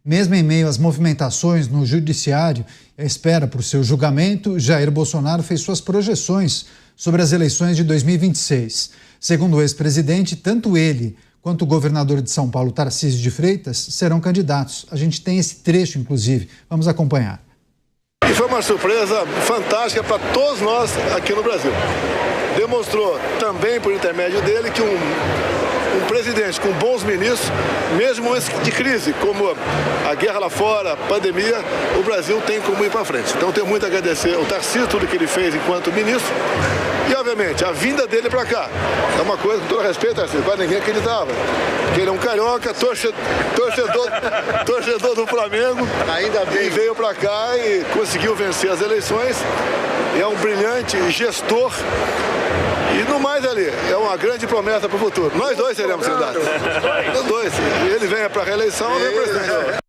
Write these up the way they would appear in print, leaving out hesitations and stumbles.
Mesmo em meio às movimentações no judiciário, a espera por seu julgamento, Jair Bolsonaro fez suas projeções sobre as eleições de 2026. Segundo o ex-presidente, tanto ele quanto o governador de São Paulo, Tarcísio de Freitas, serão candidatos. A gente tem esse trecho, inclusive. Vamos acompanhar. E foi uma surpresa fantástica para todos nós aqui no Brasil. Demonstrou também, por intermédio dele, que um presidente com bons ministros, mesmo antes de crise, como a guerra lá fora, a pandemia, o Brasil tem como ir para frente. Então, tenho muito a agradecer ao Tarcísio, tudo que ele fez enquanto ministro. E, obviamente, a vinda dele para cá é uma coisa, com todo respeito, Tarcísio, quase ninguém acreditava. Porque ele é um carioca, torcedor do Flamengo. Ainda bem. E veio para cá e conseguiu vencer as eleições. É um brilhante gestor. E no mais ali, é uma grande promessa para o futuro. Nós dois seremos candidatos. Nós dois. Ele vem para a reeleição, eu venho para presidente.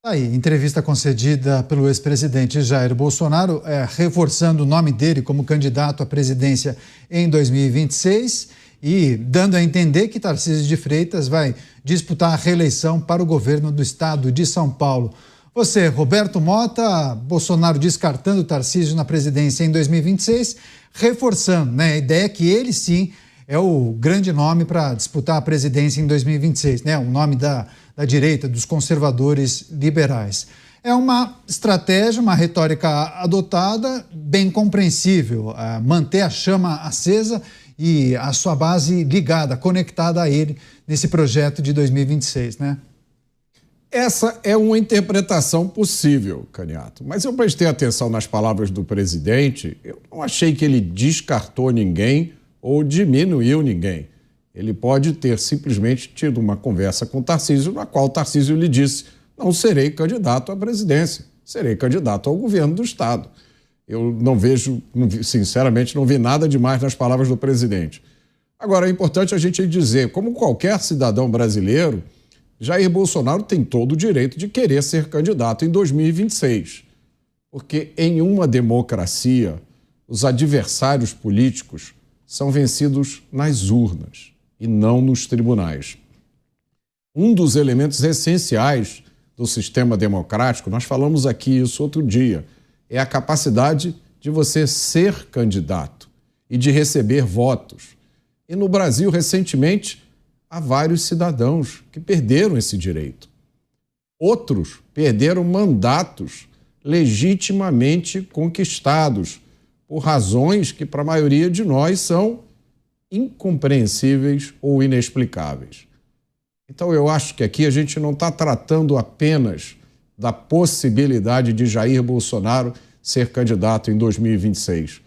Aí, entrevista concedida pelo ex-presidente Jair Bolsonaro, reforçando o nome dele como candidato à presidência em 2026 e dando a entender que Tarcísio de Freitas vai disputar a reeleição para o governo do estado de São Paulo. Você, Roberto Mota, Bolsonaro descartando Tarcísio na presidência em 2026, reforçando, né, a ideia que ele sim é o grande nome para disputar a presidência em 2026, né, o nome da direita, dos conservadores liberais. É uma estratégia, uma retórica adotada, bem compreensível, manter a chama acesa e a sua base ligada, conectada a ele nesse projeto de 2026, né? Essa é uma interpretação possível, Caniato. Mas eu prestei atenção nas palavras do presidente, eu não achei que ele descartou ninguém ou diminuiu ninguém. Ele pode ter simplesmente tido uma conversa com o Tarcísio, na qual o Tarcísio lhe disse: não serei candidato à presidência, serei candidato ao governo do estado. Eu não vejo, sinceramente, não vi nada demais nas palavras do presidente. Agora, é importante a gente dizer, como qualquer cidadão brasileiro, Jair Bolsonaro tem todo o direito de querer ser candidato em 2026. Porque em uma democracia, os adversários políticos são vencidos nas urnas e não nos tribunais. Um dos elementos essenciais do sistema democrático, nós falamos aqui isso outro dia, é a capacidade de você ser candidato e de receber votos. E no Brasil, recentemente, há vários cidadãos que perderam esse direito. Outros perderam mandatos legitimamente conquistados por razões que, para a maioria de nós, são incompreensíveis ou inexplicáveis. Então, eu acho que aqui a gente não está tratando apenas da possibilidade de Jair Bolsonaro ser candidato em 2026.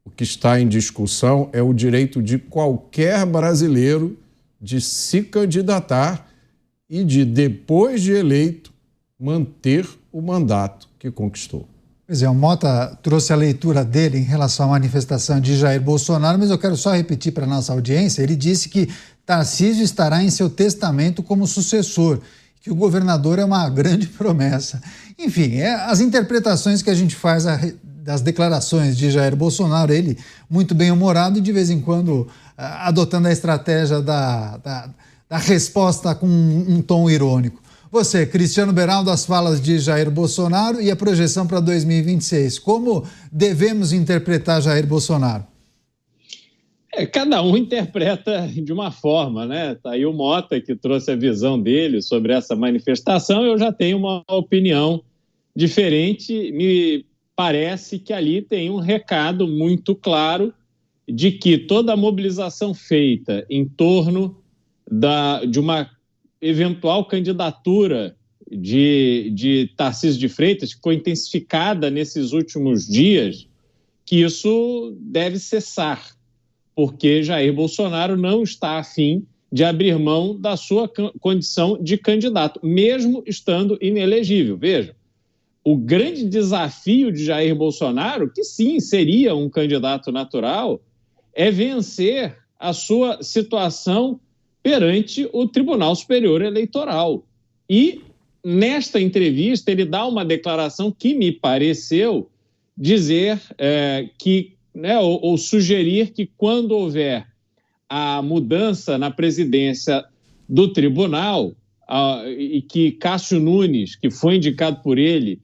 O que está em discussão é o direito de qualquer brasileiro de se candidatar e de, depois de eleito, manter o mandato que conquistou. Pois é, o Mota trouxe a leitura dele em relação à manifestação de Jair Bolsonaro, mas eu quero só repetir para a nossa audiência. Ele disse que Tarcísio estará em seu testamento como sucessor, que o governador é uma grande promessa. Enfim, as interpretações que a gente faz das declarações de Jair Bolsonaro, ele muito bem-humorado e de vez em quando adotando a estratégia da resposta com um tom irônico. Você, Cristiano Beraldo, as falas de Jair Bolsonaro e a projeção para 2026. Como devemos interpretar Jair Bolsonaro? Cada um interpreta de uma forma, né? Tá aí o Mota, que trouxe a visão dele sobre essa manifestação. Eu já tenho uma opinião diferente. Me parece que ali tem um recado muito claro de que toda a mobilização feita em torno de uma eventual candidatura de Tarcísio de Freitas, que foi intensificada nesses últimos dias, que isso deve cessar, porque Jair Bolsonaro não está afim de abrir mão da sua condição de candidato, mesmo estando inelegível. Veja, o grande desafio de Jair Bolsonaro, que sim, seria um candidato natural, é vencer a sua situação perante o Tribunal Superior Eleitoral. E, nesta entrevista, ele dá uma declaração que me pareceu dizer que, né, ou sugerir que quando houver a mudança na presidência do tribunal, e que Cássio Nunes, que foi indicado por ele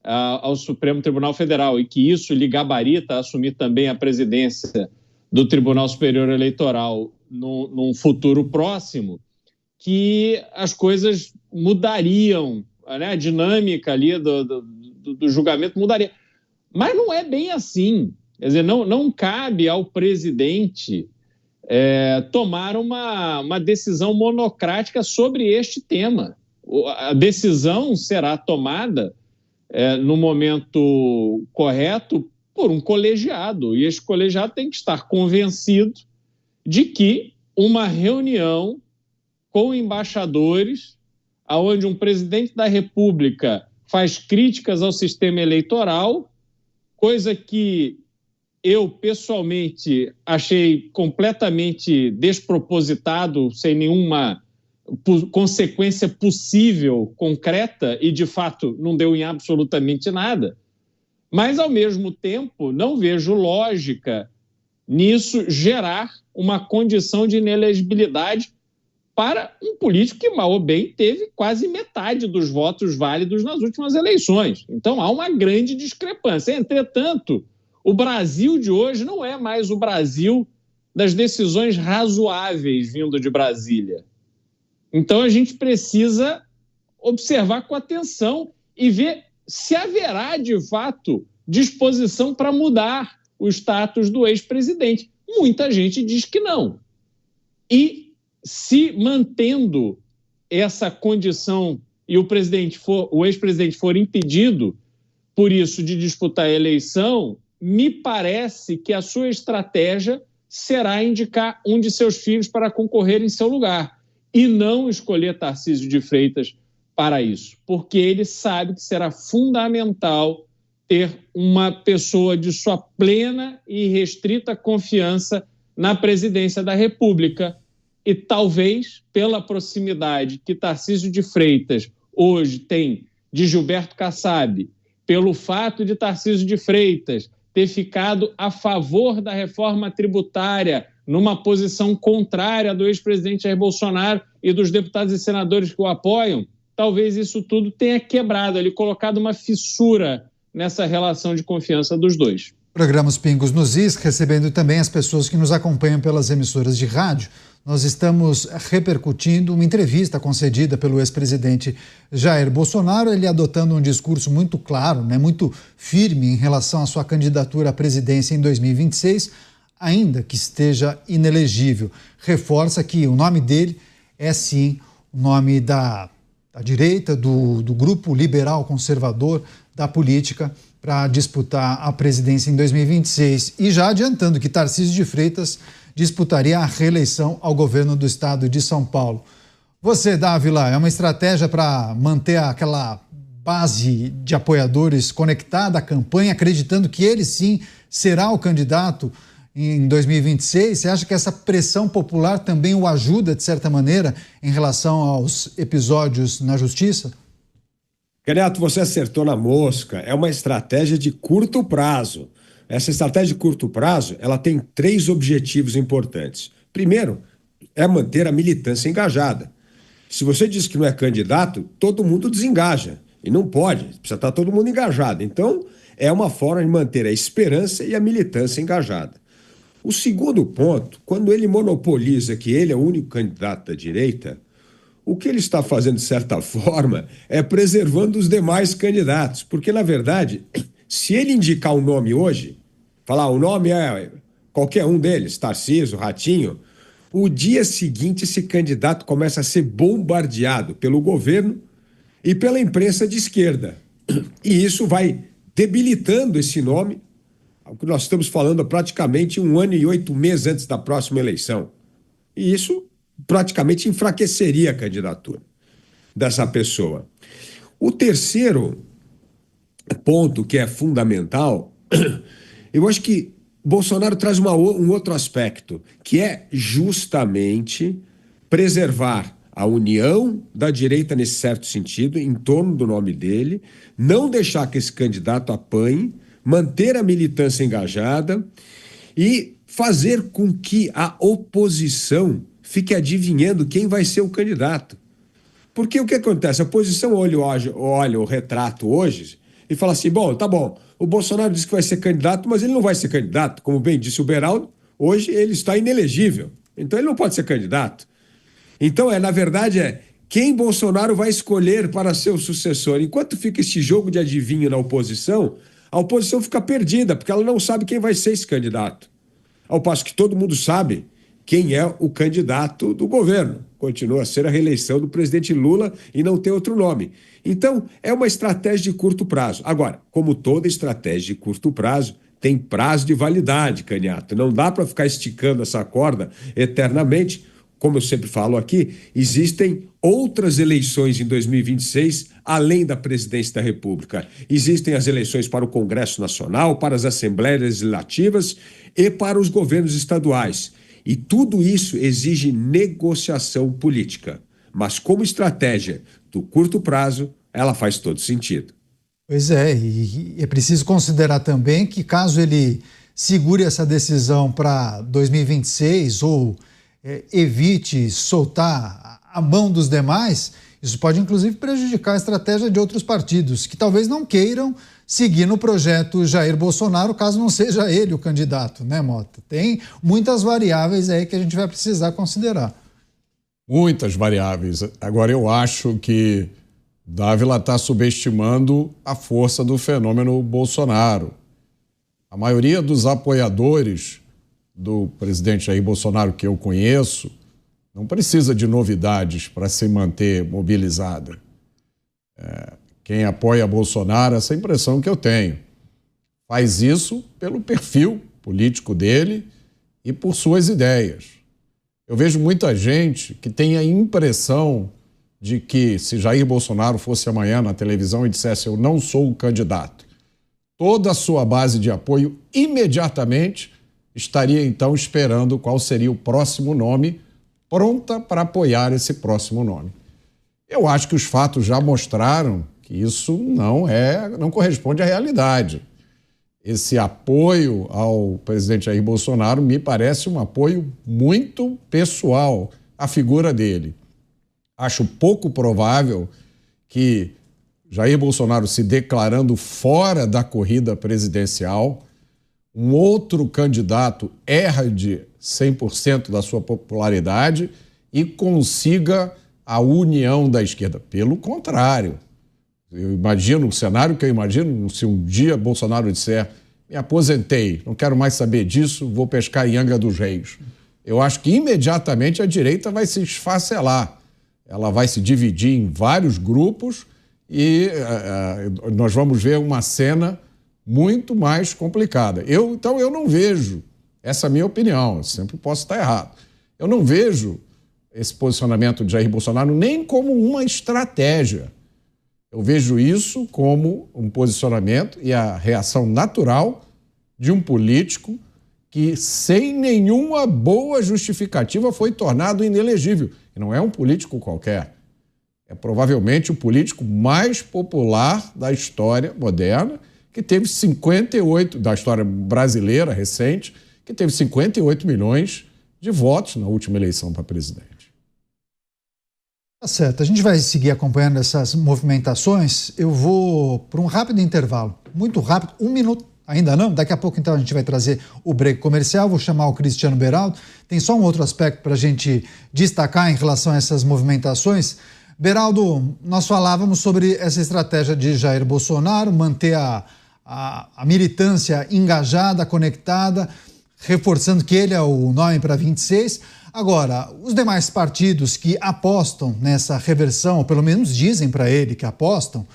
ao Supremo Tribunal Federal, e que isso lhe gabarita a assumir também a presidência do Tribunal Superior Eleitoral num futuro próximo, que as coisas mudariam, né? A dinâmica ali do julgamento mudaria. Mas não é bem assim. Quer dizer, não cabe ao presidente tomar uma decisão monocrática sobre este tema. A decisão será tomada no momento correto por um colegiado, e esse colegiado tem que estar convencido de que uma reunião com embaixadores, onde um presidente da República faz críticas ao sistema eleitoral, coisa que eu, pessoalmente, achei completamente despropositado, sem nenhuma consequência possível, concreta, e, de fato, não deu em absolutamente nada. Mas, ao mesmo tempo, não vejo lógica nisso gerar uma condição de inelegibilidade para um político que, mal ou bem, teve quase metade dos votos válidos nas últimas eleições. Então, há uma grande discrepância. Entretanto, o Brasil de hoje não é mais o Brasil das decisões razoáveis vindo de Brasília. Então, a gente precisa observar com atenção e ver se haverá, de fato, disposição para mudar o status do ex-presidente. Muita gente diz que não. E, se mantendo essa condição e o ex-presidente for impedido, por isso, de disputar a eleição, me parece que a sua estratégia será indicar um de seus filhos para concorrer em seu lugar e não escolher Tarcísio de Freitas para isso, porque ele sabe que será fundamental ter uma pessoa de sua plena e restrita confiança na presidência da República. E talvez, pela proximidade que Tarcísio de Freitas hoje tem de Gilberto Kassab, pelo fato de Tarcísio de Freitas ter ficado a favor da reforma tributária numa posição contrária do ex-presidente Jair Bolsonaro e dos deputados e senadores que o apoiam, talvez isso tudo tenha quebrado, ele colocado uma fissura nessa relação de confiança dos dois. Programa Pingos nos Is, recebendo também as pessoas que nos acompanham pelas emissoras de rádio. Nós estamos repercutindo uma entrevista concedida pelo ex-presidente Jair Bolsonaro, ele adotando um discurso muito claro, muito firme em relação à sua candidatura à presidência em 2026, ainda que esteja inelegível. Reforça que o nome dele é, sim, o nome da direita, do grupo liberal conservador da política, para disputar a presidência em 2026. E já adiantando que Tarcísio de Freitas disputaria a reeleição ao governo do estado de São Paulo. Você, Dávila, é uma estratégia para manter aquela base de apoiadores conectada à campanha, acreditando que ele sim será o candidato em 2026? Você acha que essa pressão popular também o ajuda, de certa maneira, em relação aos episódios na justiça? Caniato, você acertou na mosca. É uma estratégia de curto prazo. Essa estratégia de curto prazo, ela tem 3 objetivos importantes. Primeiro, é manter a militância engajada. Se você diz que não é candidato, todo mundo desengaja. E não pode, precisa estar todo mundo engajado. Então, é uma forma de manter a esperança e a militância engajada. O segundo ponto, quando ele monopoliza que ele é o único candidato da direita, o que ele está fazendo, de certa forma, é preservando os demais candidatos. Porque, na verdade, se ele indicar um nome hoje, falar o nome é qualquer um deles, Tarcísio, Ratinho, o dia seguinte esse candidato começa a ser bombardeado pelo governo e pela imprensa de esquerda. E isso vai debilitando esse nome, o que nós estamos falando há praticamente 1 ano e 8 meses antes da próxima eleição. E isso praticamente enfraqueceria a candidatura dessa pessoa. O terceiro ponto que é fundamental, eu acho que Bolsonaro traz um outro aspecto, que é justamente preservar a união da direita nesse certo sentido, em torno do nome dele, não deixar que esse candidato apanhe, manter a militância engajada e fazer com que a oposição fique adivinhando quem vai ser o candidato. Porque o que acontece? A oposição olha o retrato hoje e fala assim, bom, tá bom, o Bolsonaro disse que vai ser candidato, mas ele não vai ser candidato. Como bem disse o Beraldo, hoje ele está inelegível. Então ele não pode ser candidato. Então, na verdade, quem Bolsonaro vai escolher para ser o sucessor. Enquanto fica esse jogo de adivinho na oposição, a oposição fica perdida, porque ela não sabe quem vai ser esse candidato. Ao passo que todo mundo sabe quem é o candidato do governo. Continua a ser a reeleição do presidente Lula e não tem outro nome. Então, é uma estratégia de curto prazo. Agora, como toda estratégia de curto prazo, tem prazo de validade, Canhato. Não dá para ficar esticando essa corda eternamente. Como eu sempre falo aqui, existem outras eleições em 2026, além da presidência da República. Existem as eleições para o Congresso Nacional, para as Assembleias Legislativas e para os governos estaduais. E tudo isso exige negociação política. Mas como estratégia do curto prazo, ela faz todo sentido. Pois é, e é preciso considerar também que caso ele segure essa decisão para 2026 ou evite soltar a mão dos demais, isso pode inclusive prejudicar a estratégia de outros partidos que talvez não queiram seguir no projeto Jair Bolsonaro, caso não seja ele o candidato, né, Mota? Tem muitas variáveis aí que a gente vai precisar considerar. Muitas variáveis. Agora, eu acho que Dávila está subestimando a força do fenômeno Bolsonaro. A maioria dos apoiadores do presidente Jair Bolsonaro que eu conheço não precisa de novidades para se manter mobilizada. Quem apoia Bolsonaro, essa impressão que eu tenho, faz isso pelo perfil político dele e por suas ideias. Eu vejo muita gente que tem a impressão de que se Jair Bolsonaro fosse amanhã na televisão e dissesse eu não sou o candidato, toda a sua base de apoio imediatamente estaria então esperando qual seria o próximo nome, pronta para apoiar esse próximo nome. Eu acho que os fatos já mostraram que isso não corresponde à realidade. Esse apoio ao presidente Jair Bolsonaro me parece um apoio muito pessoal à figura dele. Acho pouco provável que Jair Bolsonaro se declarando fora da corrida presidencial, um outro candidato erre 100% da sua popularidade e consiga a união da esquerda. Pelo contrário, eu imagino, o cenário que eu imagino, se um dia Bolsonaro disser me aposentei, não quero mais saber disso, vou pescar em Angra dos Reis. Eu acho que imediatamente a direita vai se esfacelar. Ela vai se dividir em vários grupos e nós vamos ver uma cena muito mais complicada. Então eu não vejo, essa é a minha opinião, eu sempre posso estar errado, eu não vejo esse posicionamento de Jair Bolsonaro nem como uma estratégia. Eu vejo isso como um posicionamento e a reação natural de um político que, sem nenhuma boa justificativa, foi tornado inelegível. E não é um político qualquer. É provavelmente o político mais popular da história moderna, que teve 58, da história brasileira recente, que teve 58 milhões de votos na última eleição para presidente. Tá certo, a gente vai seguir acompanhando essas movimentações. Eu vou para um rápido intervalo, muito rápido, 1 minuto, ainda não? Daqui a pouco então a gente vai trazer o break comercial, vou chamar o Cristiano Beraldo. Tem só um outro aspecto para a gente destacar em relação a essas movimentações. Beraldo, nós falávamos sobre essa estratégia de Jair Bolsonaro, manter a militância engajada, conectada, reforçando que ele é o nome para 26. Agora, os demais partidos que apostam nessa reversão, ou pelo menos dizem para ele que apostam,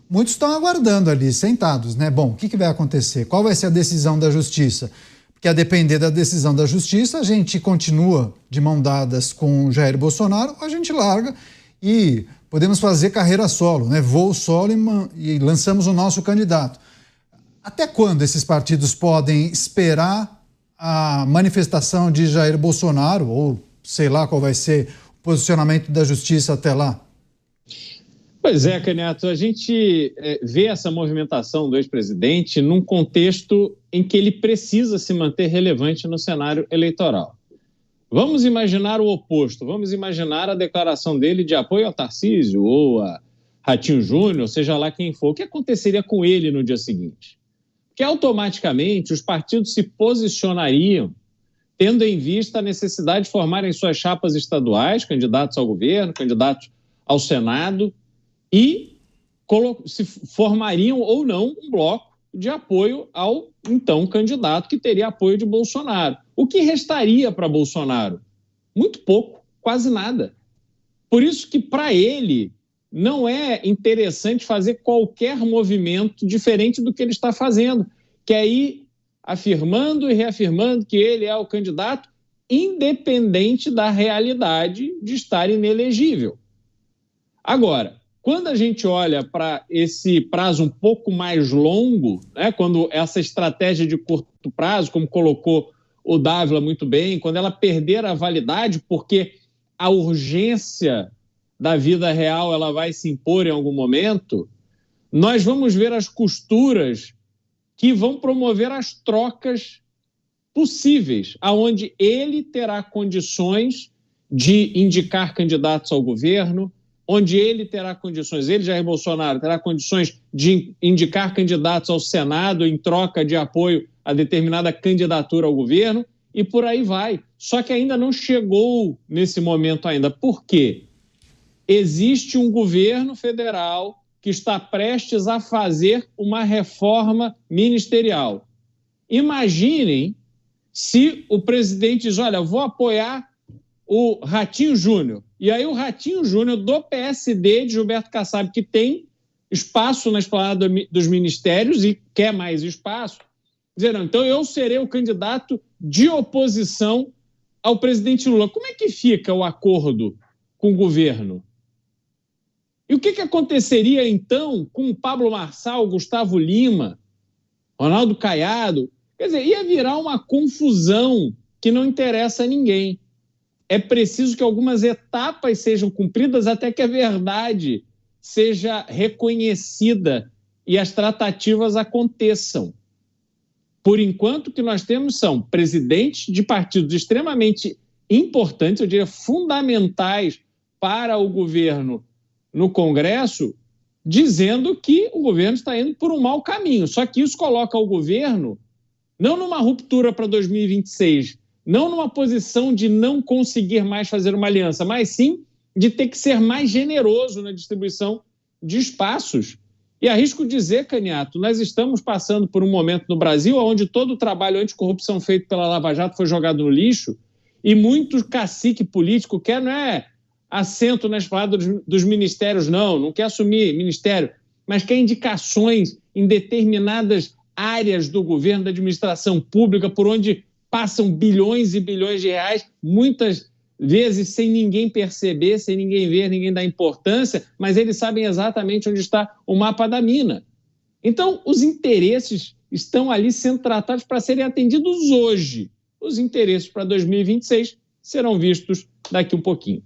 muitos estão aguardando ali, sentados, né? Bom, o que vai acontecer? Qual vai ser a decisão da Justiça? Porque a depender da decisão da Justiça, a gente continua de mão dadas com Jair Bolsonaro, ou a gente larga e podemos fazer carreira solo, né? Voo solo e lançamos o nosso candidato. Até quando esses partidos podem esperar a manifestação de Jair Bolsonaro, ou sei lá qual vai ser o posicionamento da Justiça até lá? Pois é, Canhato, a gente vê essa movimentação do ex-presidente num contexto em que ele precisa se manter relevante no cenário eleitoral. Vamos imaginar o oposto, vamos imaginar a declaração dele de apoio ao Tarcísio ou a Ratinho Júnior, seja lá quem for. O que aconteceria com ele no dia seguinte? Que automaticamente os partidos se posicionariam tendo em vista a necessidade de formarem suas chapas estaduais, candidatos ao governo, candidatos ao Senado, e se formariam ou não um bloco de apoio ao, então, candidato que teria apoio de Bolsonaro. O que restaria para Bolsonaro? Muito pouco, quase nada. Por isso que, para ele, não é interessante fazer qualquer movimento diferente do que ele está fazendo, que é ir afirmando e reafirmando que ele é o candidato, independente da realidade de estar inelegível. Agora, quando a gente olha para esse prazo um pouco mais longo, né, quando essa estratégia de curto prazo, como colocou o Dávila muito bem, quando ela perder a validade, porque a urgência da vida real ela vai se impor em algum momento, nós vamos ver as costuras que vão promover as trocas possíveis, aonde ele terá condições de indicar candidatos ao governo, onde ele terá condições, ele, Jair Bolsonaro, terá condições de indicar candidatos ao Senado em troca de apoio a determinada candidatura ao governo, e por aí vai. Só que ainda não chegou nesse momento ainda. Por quê? Existe um governo federal que está prestes a fazer uma reforma ministerial. Imaginem se o presidente diz, olha, vou apoiar o Ratinho Júnior. E aí o Ratinho Júnior do PSD de Gilberto Kassab, que tem espaço na esplanada dos ministérios e quer mais espaço, dizer, não, então eu serei o candidato de oposição ao presidente Lula. Como é que fica o acordo com o governo? E o que aconteceria, então, com o Pablo Marçal, Gustavo Lima, Ronaldo Caiado? Quer dizer, ia virar uma confusão que não interessa a ninguém. É preciso que algumas etapas sejam cumpridas até que a verdade seja reconhecida e as tratativas aconteçam. Por enquanto, o que nós temos são presidentes de partidos extremamente importantes, eu diria fundamentais para o governo no Congresso, dizendo que o governo está indo por um mau caminho. Só que isso coloca o governo não numa ruptura para 2026, não numa posição de não conseguir mais fazer uma aliança, mas sim de ter que ser mais generoso na distribuição de espaços. E arrisco dizer, Caniato, nós estamos passando por um momento no Brasil onde todo o trabalho anticorrupção feito pela Lava Jato foi jogado no lixo e muito cacique político quer, não é assento na esplanada dos ministérios, não quer assumir ministério, mas quer indicações em determinadas áreas do governo, da administração pública, por onde passam bilhões e bilhões de reais, muitas vezes sem ninguém perceber, sem ninguém ver, ninguém dar importância, mas eles sabem exatamente onde está o mapa da mina. Então, os interesses estão ali sendo tratados para serem atendidos hoje. Os interesses para 2026 serão vistos daqui um pouquinho.